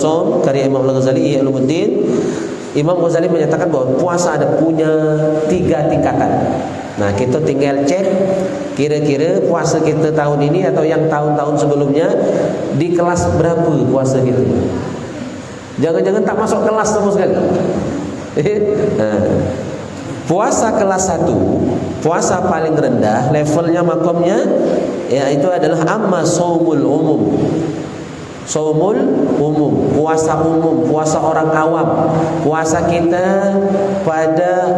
Som karya Imam Al-Ghazali Ihya Ulumuddin. Imam Ghazali menyatakan bahwa puasa ada punya 3 tingkatan. Nah, kita tinggal cek kira-kira puasa kita tahun ini atau yang tahun-tahun sebelumnya di kelas berapa puasa kita. Jangan-jangan tak masuk kelas sama sekali. Puasa kelas 1, puasa paling rendah, levelnya makomnya yaitu adalah amma shaumul umum. Shaumul umum, puasa umum, puasa orang awam, puasa kita pada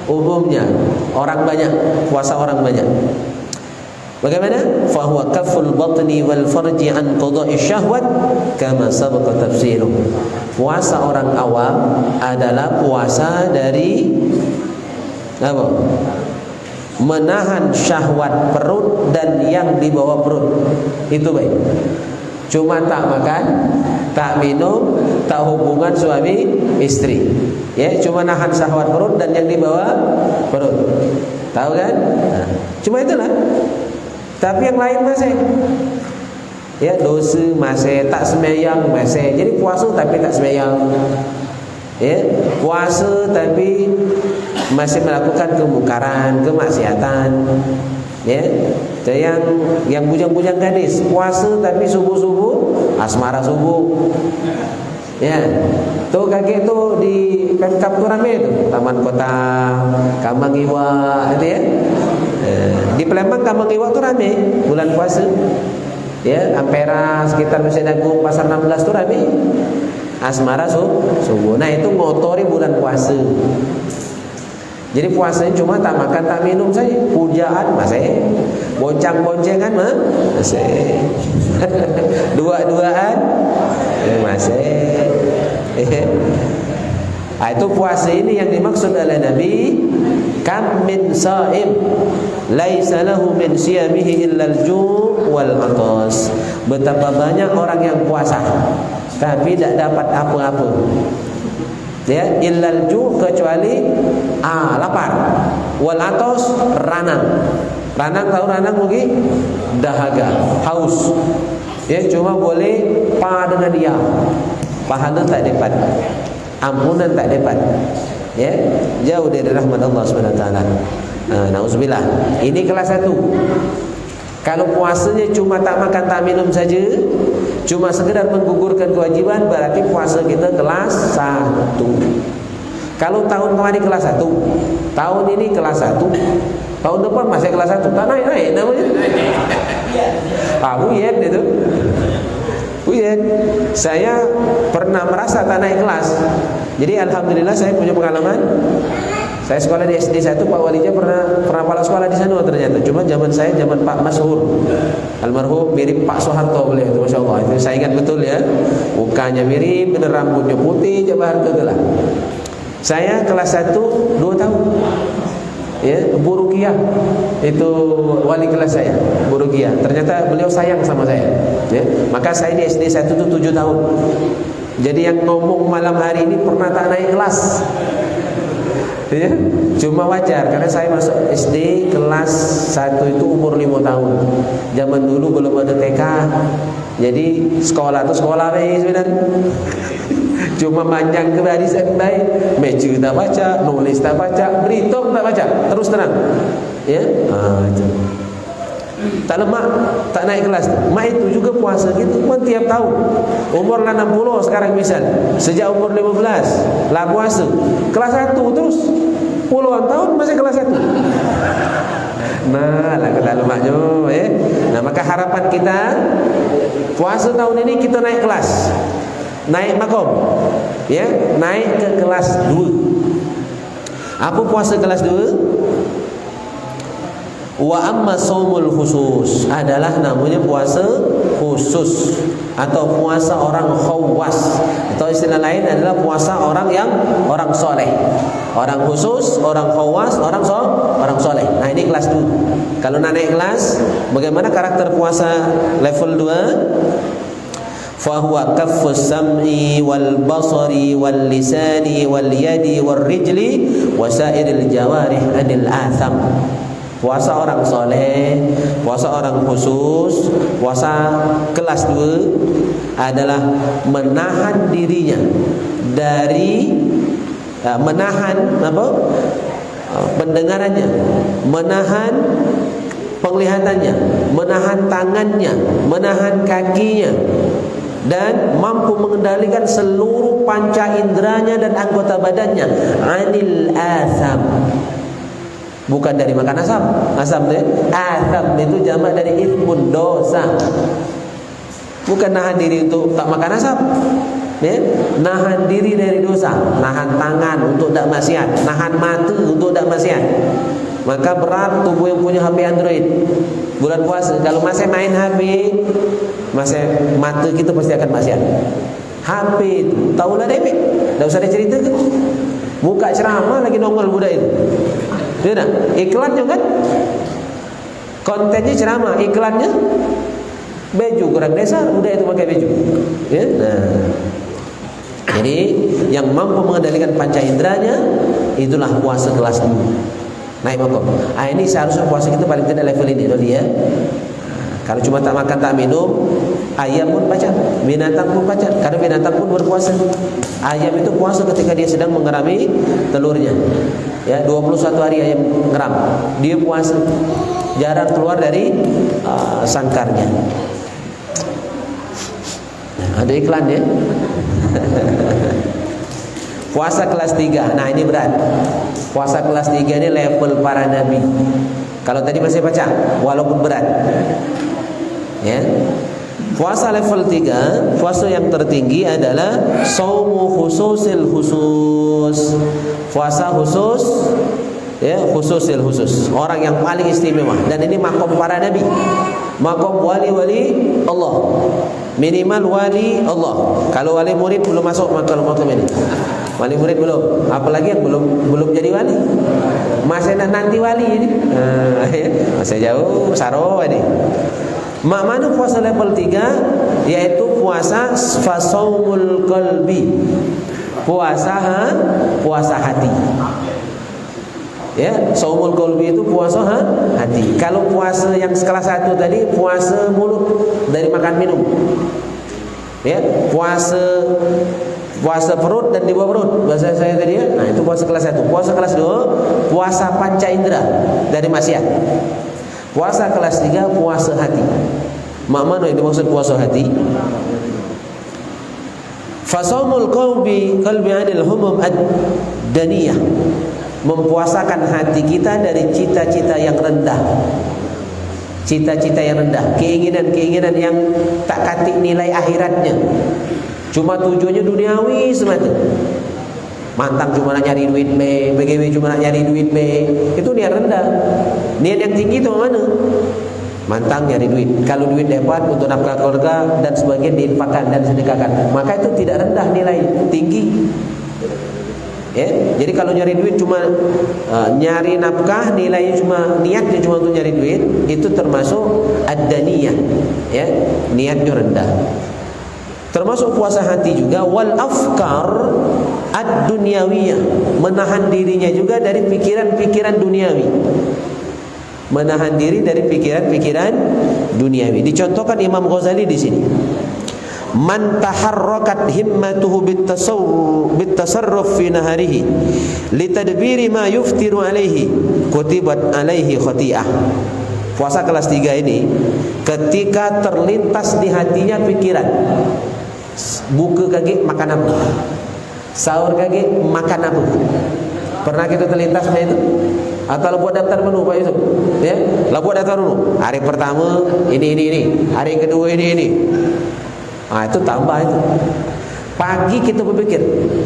umumnya, orang banyak, puasa orang banyak. Bagaimana? Fahuwa kafful batni wal farji an qada'i syahwat kama sabaqa tafsiruh. Puasa orang awam adalah puasa dari apa? Menahan syahwat perut dan yang di bawah perut. Itu baik. Cuma tak makan, tak minum, tak hubungan suami istri. Ya, cuma nahan syahwat perut dan yang di bawah perut. Tahu kan? Nah, cuma itulah. Tapi yang lain masih. Ya, dosa masih, tak sembahyang masih. Jadi puasa tapi tak sembahyang. Ya, puasa tapi masih melakukan kemungkaran, kemaksiatan. Ya, yang bujang-bujang gadis puasa tapi subuh-subuh asmara subuh. Ya, tuh kakek tuh di Pemkap tuh rame tuh, Taman Kota, Kambang Iwa, itu ya. Di Palembang Kambang Iwa tuh rame bulan puasa. Ya, Ampera sekitar Masjid Agung Pasar 16 tuh rame. Asmara subuh. Nah, itu ngotori bulan puasa. Jadi puasanya cuma tak makan tak minum saja. Pujaan masih, boncang-boncengan masih, dua-duaan masih. Nah, itu puasa ini yang dimaksud oleh Nabi. Kam min sa'im laisa lahu min siyamihi illa al-ju' wal 'atas. Betapa banyak orang yang puasa tapi tidak dapat apa-apa. Ya, illal ju' kecuali lapar, wal atos ranang. Ranang tahu ranang mungkin dahaga, haus. Ya, cuma boleh dengan dia. Pahala tak dapat, ampunan tak dapat. Ya, jauh dari rahmat Allah Subhanahu wa taala. Nauzubillah. Ini kelas 1. Kalau puasanya cuma tak makan tak minum saja, cuma sekedar menggugurkan kewajiban, berarti puasa kita kelas 1. Kalau tahun kemarin kelas 1, tahun ini kelas 1, tahun depan masih kelas 1, tak naik-naik namanya. Buyet itu. Buyet. Saya pernah merasa tak naik kelas. Jadi alhamdulillah saya punya pengalaman. Saya sekolah di SD 1, Pak Walinya pernah kepala sekolah di sana ternyata. Cuma zaman saya zaman Pak Masyhur. Almarhum mirip Pak Soeharto beliau itu, Masya Allah. Itu saya ingat betul ya. Mukanya mirip, bener rambutnya putih, coba harga itulah. Saya kelas 1 2 tahun. Ya, Bu Ruqiyah itu wali kelas saya, Bu Ruqiyah. Ternyata beliau sayang sama saya. Ya, maka saya di SD 1 itu 7 tahun. Jadi yang ngomong malam hari ini pernah tak naik kelas. Ya, cuma wajar karena saya masuk SD kelas 1 itu umur 5 tahun. Zaman dulu belum ada TK. Jadi sekolah itu sekolah baik sebenarnya. Cuma panjang ke barisan baik, meja tak baca, nulis tak baca, berhitung tak baca, terus terang. Ya, itu. Tak lemak, tak naik kelas. Mak itu juga puasa gitu pun tiap tahun. Umur 60 sekarang misal, sejak umur 15 lah puasa. Kelas 1 terus puluhan tahun masih kelas 1. Nah, lah kita lemaknya, ya. Nah, maka harapan kita puasa tahun ini kita naik kelas. Naik makom. Ya, naik ke kelas 2. Apa puasa kelas 2? Wa amma shaumul khusus adalah namanya puasa khusus atau puasa orang khawas, atau istilah lain adalah puasa orang soleh. Orang khusus, orang khawas, orang soleh. Nah, ini kelas 2. Kalau nak naik kelas, bagaimana karakter puasa level 2? Fahuwa kaffus sam'i wal basari wal lisani wal yadi wal rijli wasairil jawarih anil atham. Puasa orang soleh, puasa orang khusus, puasa kelas 2 adalah menahan dirinya dari menahan pendengarannya, menahan penglihatannya, menahan tangannya, menahan kakinya, dan mampu mengendalikan seluruh panca inderanya dan anggota badannya anil asam. Bukan dari makan asam. Asam itu jamak dari ithmun, dosa. Bukan nahan diri untuk tak makan asam, ya? Nahan diri dari dosa, nahan tangan untuk tak maksiat, nahan mata untuk tak maksiat. Maka berat tubuh yang punya HP Android bulan puasa, kalau masih main HP, masih mata kita pasti akan maksiat. HP itu tahulah debit, tak usah diceritakan. Buka ceramah lagi nongol budak itu. Dia nak iklan juga kan? Kontennya ceramah, iklannya baju kurang dasar, udah itu pakai baju. Ya? Nah, jadi yang mampu mengendalikan panca inderanya itulah puasa kelas 2. Naik makom. Ini seharusnya puasa kita paling tidak level ini, ya. Kalau cuma tak makan tak minum, ayam pun pacar, binatang pun pacar. Karena binatang pun berpuasa. Ayam itu puasa ketika dia sedang mengerami telurnya. Ya, 21 hari ayam ngeram, dia puasa. Jarang keluar dari sangkarnya. Ada iklan ya. Puasa kelas 3. Nah, ini berat. Puasa kelas 3 ini level para nabi. Kalau tadi masih baca, walaupun berat. Ya. Puasa level 3, puasa yang tertinggi adalah saumu khususil khusus. Puasa khusus, ya, khususil khusus. Orang yang paling istimewa, dan ini makom para nabi. Makom wali-wali Allah. Minimal wali Allah. Kalau wali murid belum masuk makom ini. Wali murid belum, apalagi yang belum jadi wali. Masih nanti wali ini. Masih jauh, saro ini. Mana puasa level 3, yaitu puasa fasaumul qalbi. Puasa hati. Ya, saumul qalbi itu puasa hati. Kalau puasa yang kelas 1 tadi puasa mulut dari makan minum. Ya, puasa perut dan di bawah perut, bahasa saya tadi ya. Nah, itu puasa kelas 1. Puasa kelas 2, puasa panca indera dari maksiat. Puasa kelas 3, puasa hati. Mana yang dimaksud puasa hati? Fasaumul qalbi 'anil humum ad-daniyah. Mempuasakan hati kita dari cita-cita yang rendah. Cita-cita yang rendah, keinginan-keinginan yang tak katik nilai akhiratnya. Cuma tujuannya duniawi semata. Mantang cuma nak nyari duit be, BGW cuma nak nyari duit be. Itu niat rendah. Niat yang tinggi itu mana? Mantang nyari duit. Kalau duit dapat untuk nafkah keluarga dan sebagian diinfakkan dan sedekahkan, maka itu tidak rendah nilai, tinggi. Ya, jadi kalau nyari duit cuma nyari nafkah, nilainya cuma niatnya cuma untuk nyari duit, itu termasuk ad-daniyah. Ya, niatnya rendah. Termasuk puasa hati juga wal afkar ad-dunyawiyah, menahan dirinya juga dari pikiran-pikiran duniawi. Menahan diri dari pikiran-pikiran duniawi. Dicontohkan Imam Ghazali di sini. Man taharrakat himmatuhu bitasarruf fi naharihi litadbiri ma yuftiru alaihi kutibat alaihi khati'ah. Puasa kelas 3 ini ketika terlintas di hatinya pikiran, buka kaget makan apa, sahur kaget makan apa. Pernah kita terlintas itu? Atau buat daftar menu Pak Yusuf? Ya, lah buat daftar menu. Hari pertama ini. Hari kedua ini. Itu tambah itu. Pagi kita berpikir,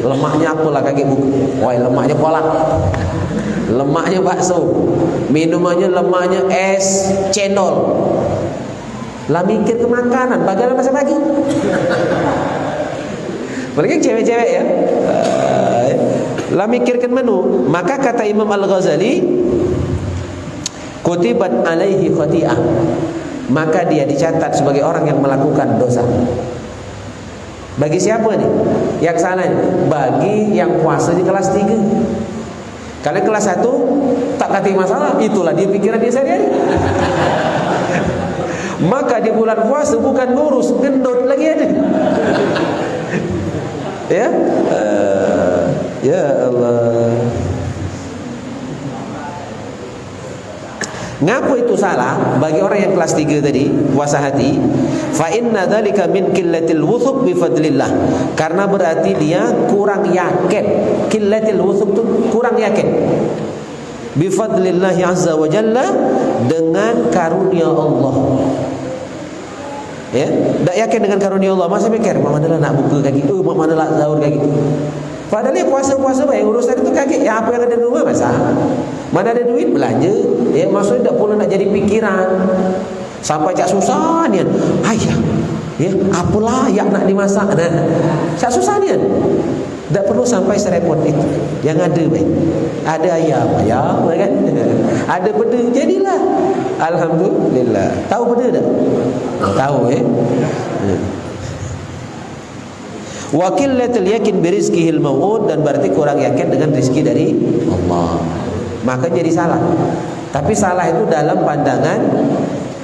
lemaknya apalah kaget buka. Wah, lemaknya kolak. Lemaknya bakso. Minumannya lemaknya es cendol. Lah mikir ke makanan, bagaimana masa pagi? Apalagi cewek-cewek ya. Lah mikirkan menu. Maka kata Imam Al-Ghazali, kutibat alaihi khati'ah, maka dia dicatat sebagai orang yang melakukan dosa. Bagi siapa nih? Yang salah nih? Bagi yang puasa di kelas 3. Kalau kelas 1 tak kati masalah, itulah dia pikiran dia sehari-hari. Maka di bulan puasa bukan ngurus, gendut lagi ada. Ya, ya Allah. Ngapa itu salah bagi orang yang kelas 3 tadi, puasa hati? Fa inna dzalika min qillatil wuthuq bi fadlillah. Karena berarti dia kurang yakin. Qillatil wuthuq itu kurang yakin. Bi fadlillah azza wa jalla, dengan karunia Allah. Ya, tak yakin dengan karunia Allah, masa mikir mak mana nak buka kaki tu, mak mana nak sahur kaki tu. Padahal dia puasa-puasa baik, urusan itu kaki. Ya, apa yang ada di rumah masalah. Mana ada duit belanja. Ya, maksudnya tak pula nak jadi pikiran. Sampai cak susah ni kan. Ayah, ya, apalah yang nak dimasak. Nah, cak susah ni kan. Tak perlu sampai serepot itu. Yang ada baik. Ada ayam kan. Ada benda, jadilah. Alhamdulillah. Tahu benda tak? Tahu Wa qillatul yakin bi rizqihil maw'ud, dan berarti kurang yakin dengan rezeki dari Allah. Maka jadi salah. Tapi salah itu dalam pandangan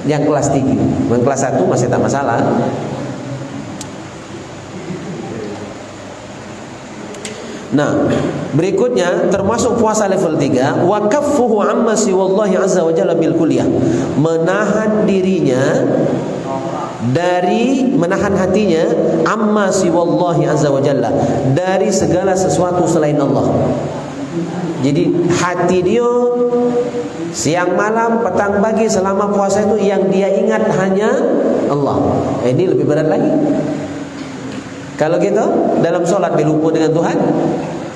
yang kelas 3. Yang kelas 1 masih tak masalah. Nah, berikutnya termasuk puasa level 3, wa kaffuhu amma siwallahi azza wa jalla bil kulliyah. Menahan dirinya dari, menahan hatinya, amma siwallahi azza wa jalla, dari segala sesuatu selain Allah. Jadi hati dia siang malam, petang pagi selama puasa itu yang dia ingat hanya Allah. Ini lebih berat lagi. Kalau kita dalam solat lupa dengan Tuhan,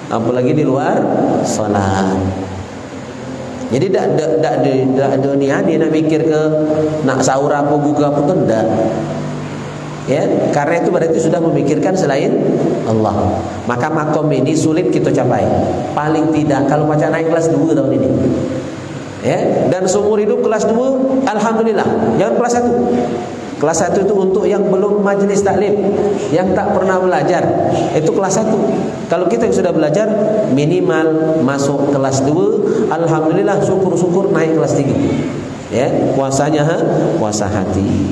apalagi di luar solat. Jadi tak ada niat dia nak mikir ke nak sahur apa, buka apa tu, tak. Ya, karena itu berarti sudah memikirkan selain Allah. Maka makom ini sulit kita capai. Paling tidak kalau macam naik kelas 2 tahun ini. Ya, dan seumur hidup kelas 2 alhamdulillah. Jangan kelas 1. Kelas 1 itu untuk yang belum majlis taklim, yang tak pernah belajar. Itu kelas 1. Kalau kita yang sudah belajar, minimal masuk kelas 2, alhamdulillah, syukur-syukur naik kelas 3. Ya, puasanya puasa hati.